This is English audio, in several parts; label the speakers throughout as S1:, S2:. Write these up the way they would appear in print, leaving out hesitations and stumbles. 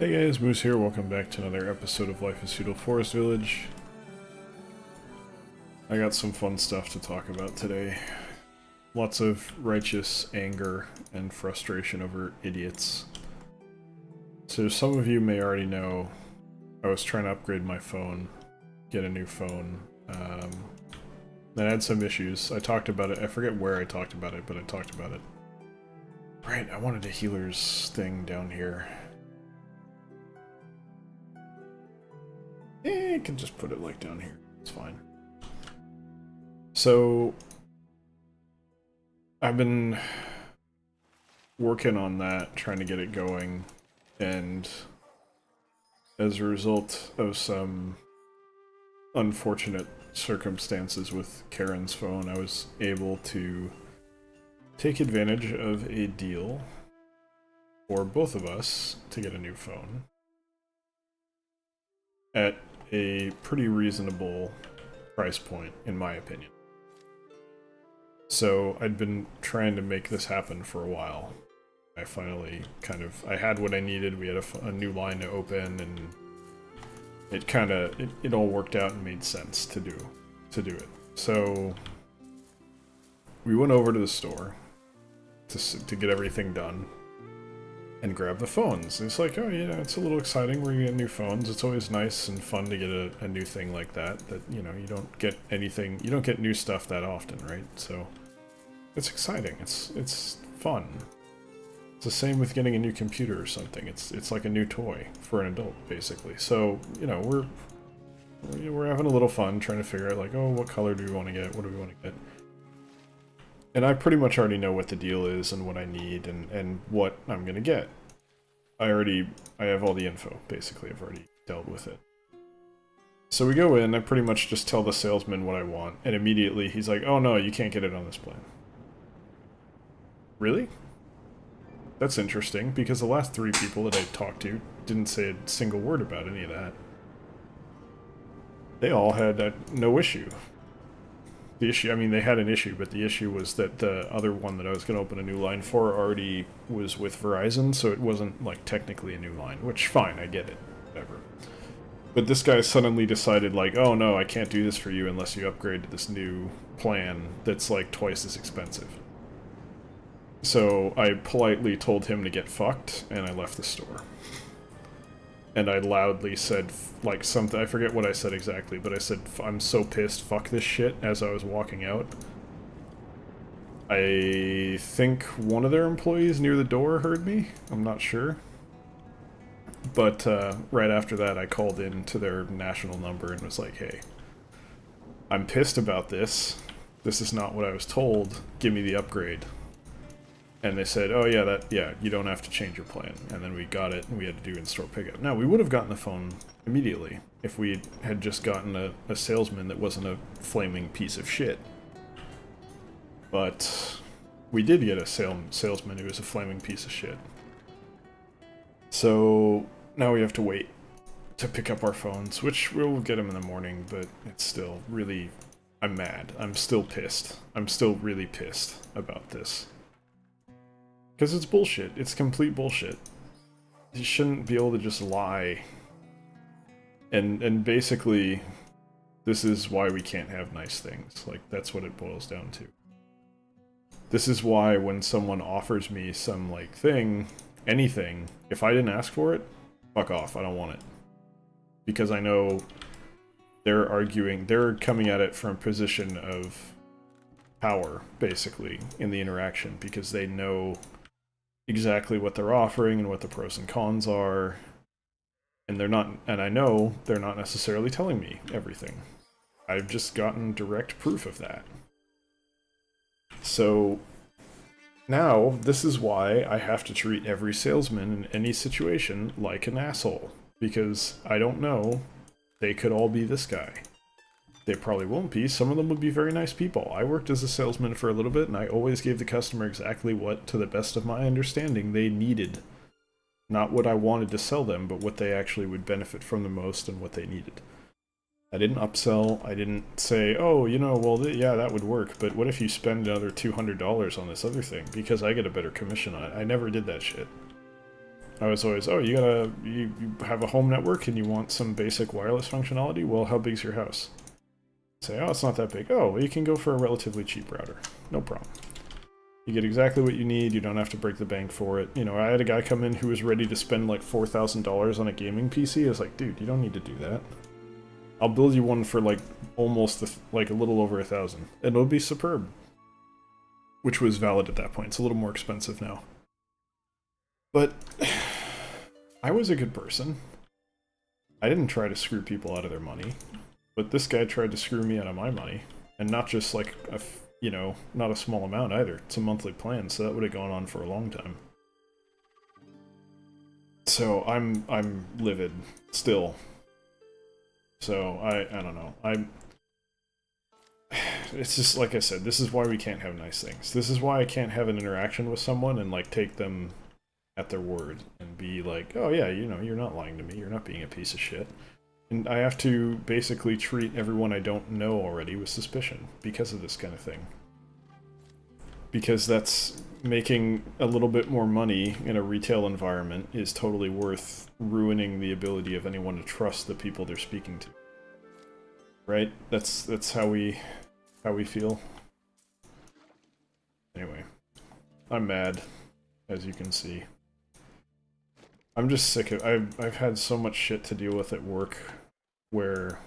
S1: Hey guys, Moose here, welcome back to another episode of Life is Feudal Forest Village. I got some fun stuff to talk about today. Lots of righteous anger and frustration over idiots. So some of you may already know I was trying to upgrade my phone, get a new phone. I had some issues. I talked about it, I forget where I talked about it, but I talked about it. Right, I wanted a healer's thing down here. I can just put it like down here. It's fine. So I've been working on that, trying to get it going, and as a result of some unfortunate circumstances with Karen's phone, I was able to take advantage of a deal for both of us to get a new phone at a pretty reasonable price point, in my opinion. So I'd been trying to make this happen for a while. I finally I had what I needed. We had a new line to open, and it all worked out and made sense to do it. So we went over to the store to get everything done and grab the phones. It's like, oh, you know, it's a little exciting. We're gonna get new phones. It's always nice and fun to get a new thing like that. That, you know, you don't get new stuff that often, right? So it's exciting. It's fun. It's the same with getting a new computer or something. It's like a new toy for an adult, basically. So, you know, we're having a little fun trying to figure out, like, oh, what color do we want to get? What do we want to get? And I pretty much already know what the deal is and what I need and what I'm gonna get. I have all the info, basically. I've already dealt with it. So we go in, I pretty much just tell the salesman what I want, and immediately he's like, oh no, you can't get it on this plan. Really? That's interesting, because the last 3 people that I talked to didn't say a single word about any of that. They all had no issue. The issue, I mean, they had an issue, but the issue was that the other one that I was going to open a new line for already was with Verizon, so it wasn't, like, technically a new line, which, fine, I get it, whatever. But this guy suddenly decided, like, oh no, I can't do this for you unless you upgrade to this new plan that's, like, twice as expensive. So I politely told him to get fucked, and I left the store. And I loudly said, like, something, I forget what I said exactly, but I said, I'm so pissed, fuck this shit, as I was walking out. I think one of their employees near the door heard me, I'm not sure. But right after that, I called in to their national number and was like, hey, I'm pissed about this. This is not what I was told. Give me the upgrade. And they said, oh yeah, you don't have to change your plan. And then we got it, and we had to do in-store pickup. Now, we would have gotten the phone immediately if we had just gotten a salesman that wasn't a flaming piece of shit. But we did get a salesman who was a flaming piece of shit. So now we have to wait to pick up our phones, which we'll get them in the morning, but it's still really... I'm mad. I'm still pissed. I'm still really pissed about this. Because it's bullshit. It's complete bullshit. You shouldn't be able to just lie. And basically, this is why we can't have nice things. Like, that's what it boils down to. This is why when someone offers me some, like, thing, anything, if I didn't ask for it, fuck off, I don't want it. Because I know they're coming at it from a position of power, basically, in the interaction, because they know exactly what they're offering and what the pros and cons are, and I know they're not necessarily telling me everything. I've just gotten direct proof of that. So now this is why I have to treat every salesman in any situation like an asshole, because I don't know, they could all be this guy. They probably won't be. Some of them would be very nice people. I worked as a salesman for a little bit, and I always gave the customer exactly what, to the best of my understanding, they needed. Not what I wanted to sell them, but what they actually would benefit from the most and what they needed. I didn't upsell. I didn't say, oh, you know, well, yeah, that would work, but what if you spend another $200 on this other thing, because I get a better commission on it? I never did that shit. I was always, oh, you have a home network and you want some basic wireless functionality? Well, how big's your house? Say, oh, it's not that big. Oh, well, you can go for a relatively cheap router. No problem. You get exactly what you need, you don't have to break the bank for it. You know, I had a guy come in who was ready to spend like $4,000 on a gaming PC. I was like, dude, you don't need to do that. I'll build you one for like almost, like a little over 1,000. And it'll be superb. Which was valid at that point. It's a little more expensive now. But I was a good person. I didn't try to screw people out of their money. But this guy tried to screw me out of my money. And not just like a, you know, not a small amount either. It's a monthly plan, so that would have gone on for a long time. So I'm livid still. So I don't know. It's just like I said, this is why we can't have nice things. This is why I can't have an interaction with someone and like take them at their word and be like, oh yeah, you know, you're not lying to me, you're not being a piece of shit. And I have to basically treat everyone I don't know already with suspicion because of this kind of thing. Because that's making a little bit more money in a retail environment is totally worth ruining the ability of anyone to trust the people they're speaking to. Right? That's how we feel. Anyway, I'm mad, as you can see. I'm just sick of I've had so much shit to deal with at work where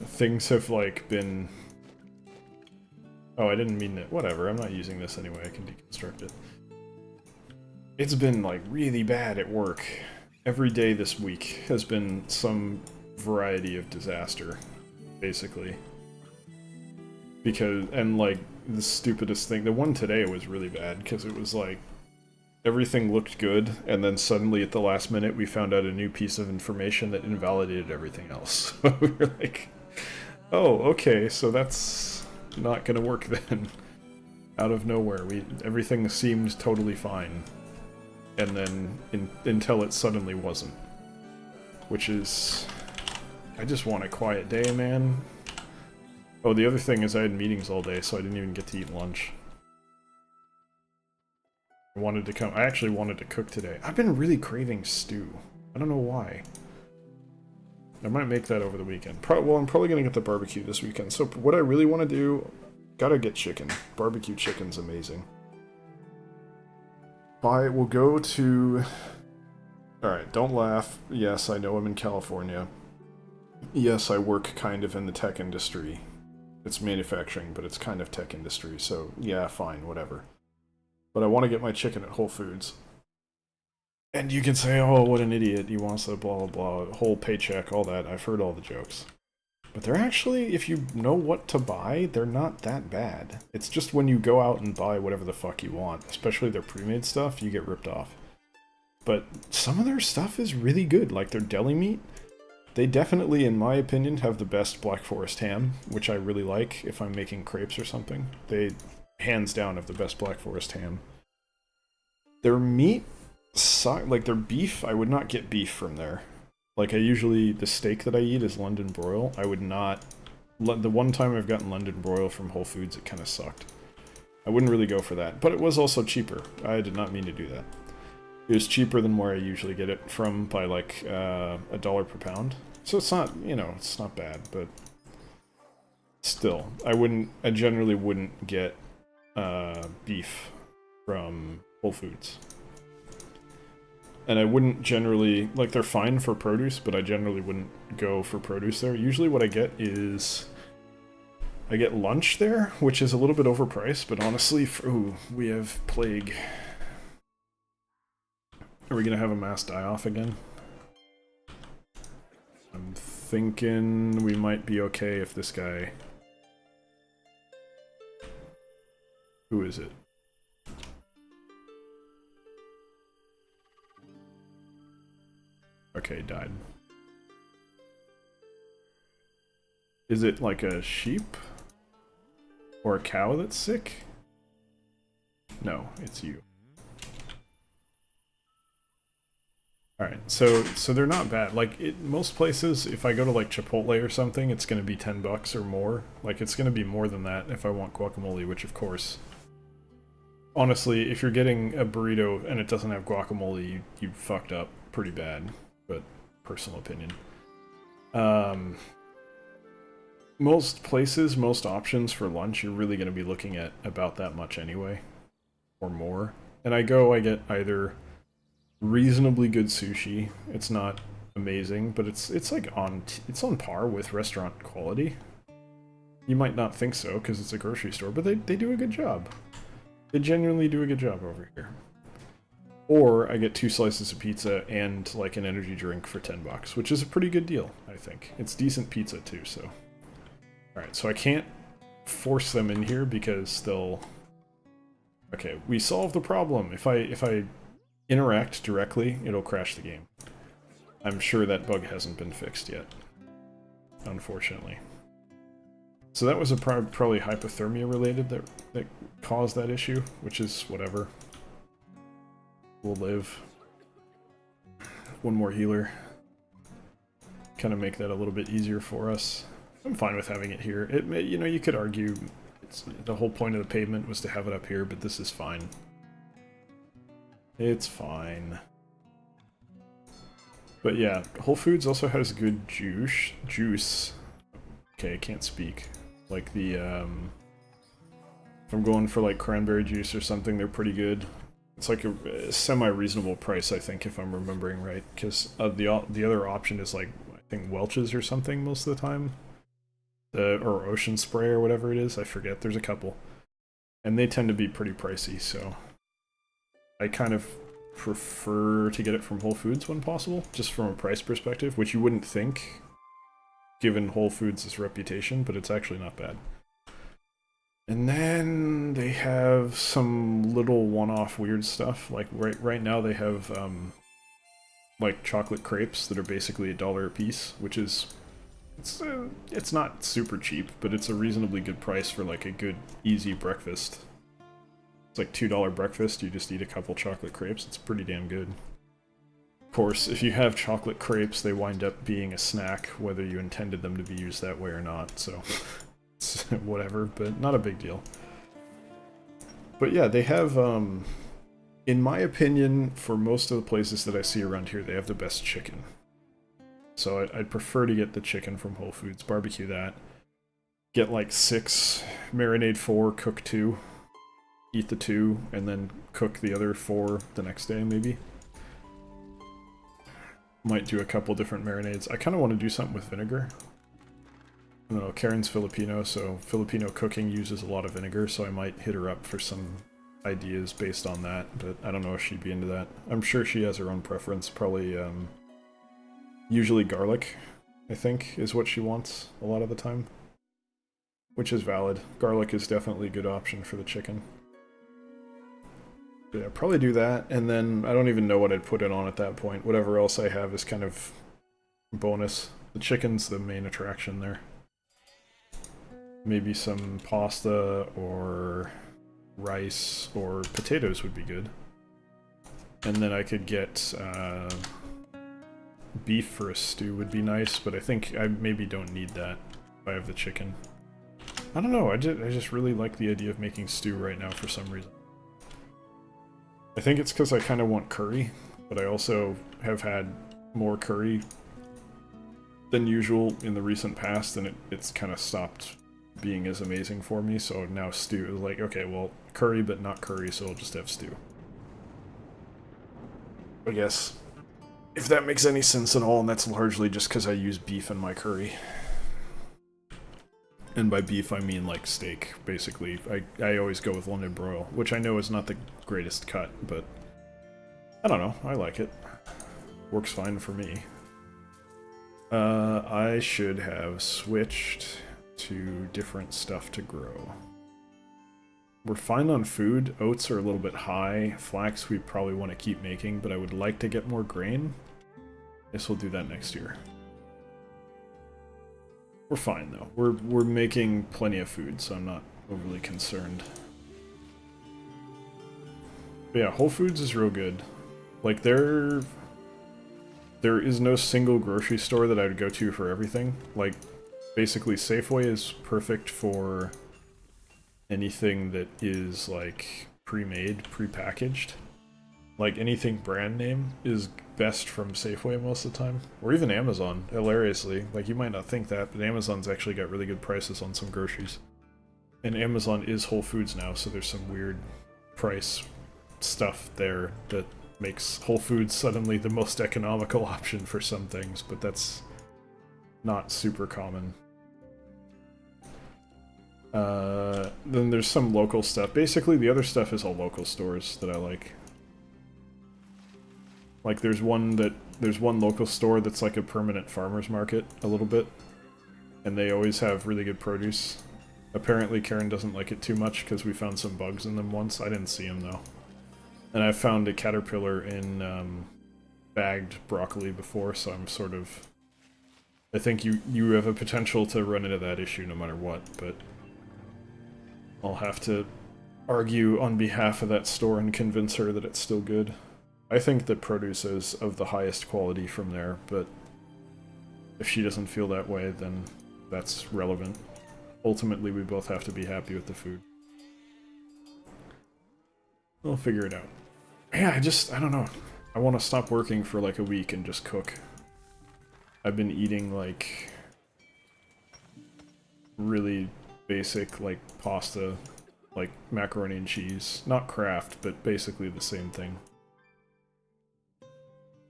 S1: things have like been, oh, I didn't mean it. Whatever, I'm not using this anyway, I can deconstruct it. It's been like really bad at work. Every day this week has been some variety of disaster, basically. Because, and like, the stupidest thing, the one today was really bad, because it was like, everything looked good, and then suddenly at the last minute we found out a new piece of information that invalidated everything else. We were like, oh, okay, so that's not gonna work then. Out of nowhere, everything seemed totally fine. And then, until it suddenly wasn't. Which is... I just want a quiet day, man. Oh, the other thing is I had meetings all day, so I didn't even get to eat lunch. I actually wanted to cook today. I've been really craving stew. I don't know why. I might make that over the weekend. Well, I'm probably gonna get the barbecue this weekend. So what I really want to do, gotta get chicken. Barbecue chicken's amazing. We'll go to... Alright, don't laugh. Yes, I know I'm in California. Yes, I work kind of in the tech industry. It's manufacturing, but it's kind of tech industry, so yeah, fine, whatever. But I want to get my chicken at Whole Foods. And you can say, oh, what an idiot, he wants the blah blah blah, whole paycheck, all that. I've heard all the jokes. But they're actually, if you know what to buy, they're not that bad. It's just when you go out and buy whatever the fuck you want, especially their pre-made stuff, you get ripped off. But some of their stuff is really good, like their deli meat. They definitely, in my opinion, have the best Black Forest ham, which I really like if I'm making crepes or something. They, hands down, have the best Black Forest ham. Their meat, like their beef, I would not get beef from there. Like, the steak that I eat is London broil. I would not... The one time I've gotten London broil from Whole Foods, it kind of sucked. I wouldn't really go for that. But it was also cheaper. I did not mean to do that. It was cheaper than where I usually get it from by, like, $1 per pound. So it's not, you know, it's not bad, but... Still, I generally wouldn't get, beef from Whole Foods. And I wouldn't generally, like, they're fine for produce, but I generally wouldn't go for produce there. Usually what I get is, I get lunch there, which is a little bit overpriced, but honestly, ooh, we have plague. Are we gonna have a mass die-off again? I'm thinking we might be okay if this guy... Who is it? Okay, died. Is it like a sheep? Or a cow that's sick? No, it's you. Alright, so they're not bad. Like, most places, if I go to like Chipotle or something, it's gonna be $10 or more. Like, it's gonna be more than that if I want guacamole, which of course Honestly, if you're getting a burrito and it doesn't have guacamole, you fucked up pretty bad. But personal opinion. Um, most places, most options for lunch, you're really going to be looking at about that much anyway, or more. And I get either reasonably good sushi. It's not amazing, but it's like it's on par with restaurant quality. You might not think so because it's a grocery store, but they do a good job. They genuinely do a good job over here. Or I get 2 slices of pizza and like an energy drink for $10, which is a pretty good deal, I think. It's decent pizza too, so. Alright, so I can't force them in here because they'll... Okay, we solved the problem. If I interact directly, it'll crash the game. I'm sure that bug hasn't been fixed yet, unfortunately. So that was probably hypothermia related that caused that issue, which is whatever. We'll live. One more healer. Kind of make that a little bit easier for us. I'm fine with having it here. It may, you know, you could argue the whole point of the pavement was to have it up here, but this is fine. It's fine. But yeah, Whole Foods also has good juice. Okay, I can't speak. Like the, if I'm going for like cranberry juice or something, they're pretty good. It's like a semi-reasonable price, I think, if I'm remembering right. Because the other option is like, I think Welch's or something most of the time. Or Ocean Spray or whatever it is, I forget. There's a couple. And they tend to be pretty pricey, so I kind of prefer to get it from Whole Foods when possible, just from a price perspective, which you wouldn't think, given Whole Foods' reputation, but it's actually not bad. And then they have some little one-off weird stuff, like right now they have like chocolate crepes that are basically $1 a piece, which is it's not super cheap, but it's a reasonably good price for like a good easy breakfast. It's like $2 breakfast, you just eat a couple chocolate crepes, it's pretty damn good. Of course, if you have chocolate crepes, they wind up being a snack, whether you intended them to be used that way or not, so it's whatever, but not a big deal. But yeah, they have, in my opinion, for most of the places that I see around here, they have the best chicken. So I'd prefer to get the chicken from Whole Foods, barbecue that. Get like 6, marinate 4, cook 2. Eat the 2, and then cook the other 4 the next day, maybe. Might do a couple different marinades. I kind of want to do something with vinegar. I don't know, Karen's Filipino, so Filipino cooking uses a lot of vinegar, so I might hit her up for some ideas based on that, but I don't know if she'd be into that. I'm sure she has her own preference, probably, usually garlic, I think, is what she wants a lot of the time. Which is valid. Garlic is definitely a good option for the chicken. But yeah, probably do that, and then I don't even know what I'd put it on at that point. Whatever else I have is kind of bonus. The chicken's the main attraction there. Maybe some pasta or rice or potatoes would be good. And then I could get beef for a stew would be nice, but I think I maybe don't need that if I have the chicken. I don't know, I just really like the idea of making stew right now for some reason. I think it's because I kind of want curry, but I also have had more curry than usual in the recent past, and it's kind of stopped being as amazing for me, so now stew is like, okay, well, curry but not curry, so I'll just have stew. I guess, if that makes any sense at all, and that's largely just because I use beef in my curry. And by beef, I mean like steak, basically. I always go with London broil, which I know is not the greatest cut, but I don't know, I like it. Works fine for me. I should have switched to different stuff to grow. We're fine on food. Oats are a little bit high. Flax we probably want to keep making, but I would like to get more grain. Guess we'll do that next year. We're fine though. We're making plenty of food, so I'm not overly concerned. But yeah, Whole Foods is real good. Like there is no single grocery store that I would go to for everything. Like basically Safeway is perfect for anything that is like pre-made, pre-packaged. Like, anything brand name is best from Safeway most of the time. Or even Amazon, hilariously. Like, you might not think that, but Amazon's actually got really good prices on some groceries. And Amazon is Whole Foods now, so there's some weird price stuff there that makes Whole Foods suddenly the most economical option for some things, but that's not super common. Then there's some local stuff. Basically, the other stuff is all local stores that I like. Like, there's one local store that's like a permanent farmer's market, a little bit. And they always have really good produce. Apparently Karen doesn't like it too much because we found some bugs in them once. I didn't see them, though. And I found a caterpillar in bagged broccoli before, so I'm sort of... I think you have a potential to run into that issue no matter what, but... I'll have to argue on behalf of that store and convince her that it's still good. I think that produce is of the highest quality from there, but if she doesn't feel that way, then that's relevant. Ultimately, we both have to be happy with the food. We'll figure it out. Yeah, I don't know. I want to stop working for like a week and just cook. I've been eating like really basic like pasta, like macaroni and cheese. Not Kraft, but basically the same thing.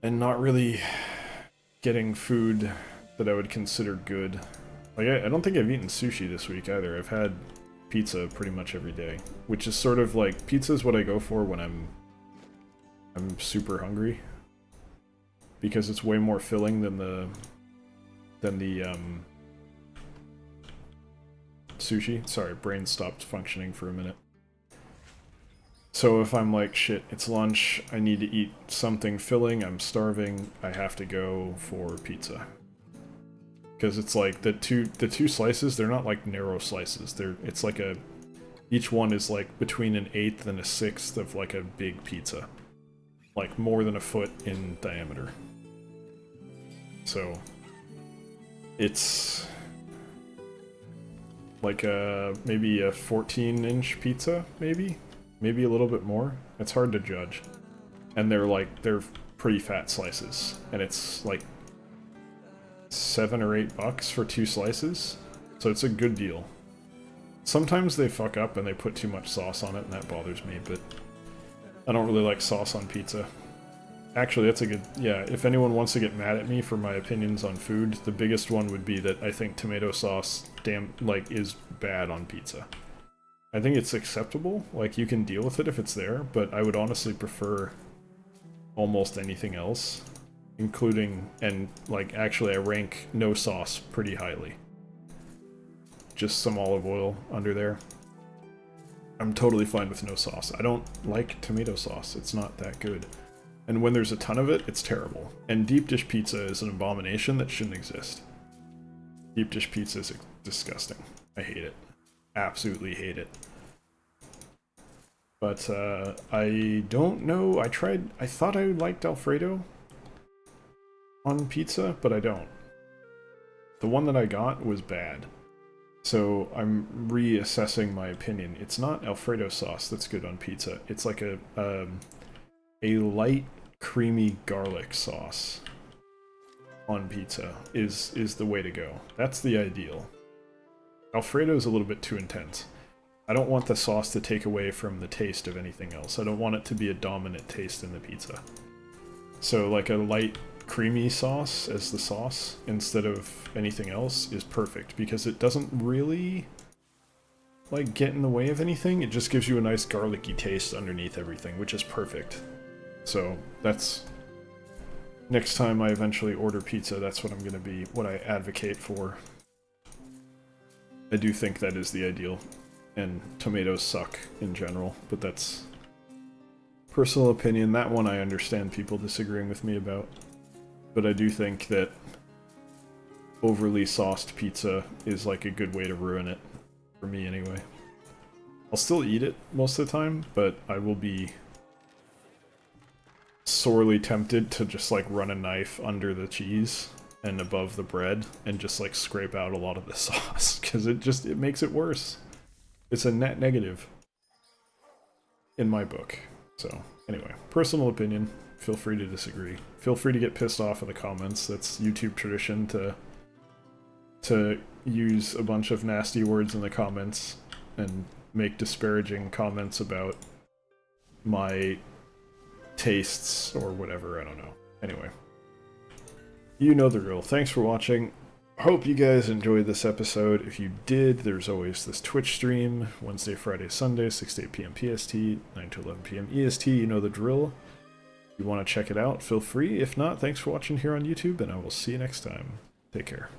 S1: And not really getting food that I would consider good. Like, I don't think I've eaten sushi this week either. I've had pizza pretty much every day, which is sort of like, pizza is what I go for when I'm super hungry. Because it's way more filling than the sushi. Sorry, brain stopped functioning for a minute. So if I'm like, shit, it's lunch, I need to eat something filling, I'm starving, I have to go for pizza. Because it's like, the two slices, they're not like narrow slices, it's like each one is like between an 1/8 and a 1/6 of like a big pizza. Like more than a foot in diameter. So, it's like maybe a 14-inch pizza, maybe? Maybe a little bit more. It's hard to judge. And they're pretty fat slices. And it's like $7 or $8 for 2 slices. So it's a good deal. Sometimes they fuck up and they put too much sauce on it and that bothers me, but I don't really like sauce on pizza. Actually, that's a good... Yeah, if anyone wants to get mad at me for my opinions on food, the biggest one would be that I think tomato sauce is bad on pizza. I think it's acceptable, like you can deal with it if it's there, but I would honestly prefer almost anything else, including, and like actually I rank no sauce pretty highly. Just some olive oil under there. I'm totally fine with no sauce. I don't like tomato sauce, it's not that good. And when there's a ton of it, it's terrible. And deep dish pizza is an abomination that shouldn't exist. Deep dish pizza is disgusting. I hate it. Absolutely hate it. But I don't know. I thought I liked Alfredo on pizza, but I don't. The one that I got was bad. So I'm reassessing my opinion. It's not Alfredo sauce that's good on pizza. It's like a light, creamy garlic sauce on pizza is the way to go. That's the ideal. Alfredo is a little bit too intense. I don't want the sauce to take away from the taste of anything else. I don't want it to be a dominant taste in the pizza. So like a light, creamy sauce as the sauce instead of anything else is perfect because it doesn't really like get in the way of anything. It just gives you a nice garlicky taste underneath everything, which is perfect. So that's... Next time I eventually order pizza, that's what I advocate for. I do think that is the ideal, and tomatoes suck in general, but that's personal opinion. That one I understand people disagreeing with me about, but I do think that overly sauced pizza is like a good way to ruin it, for me anyway. I'll still eat it most of the time, but I will be sorely tempted to just like run a knife under the cheese and above the bread and just like scrape out a lot of the sauce because it makes it worse. It's a net negative. in my book. So, anyway, personal opinion. Feel free to disagree. Feel free to get pissed off in the comments. That's YouTube tradition to use a bunch of nasty words in the comments and make disparaging comments about my tastes or whatever, I don't know. Anyway, you know the drill. Thanks for watching. Hope you guys enjoyed this episode. If you did, there's always this Twitch stream, Wednesday, Friday, Sunday, 6 to 8 p.m. PST, 9 to 11 p.m. EST. You know the drill. If you want to check it out, feel free. If not, thanks for watching here on YouTube, and I will see you next time. Take care.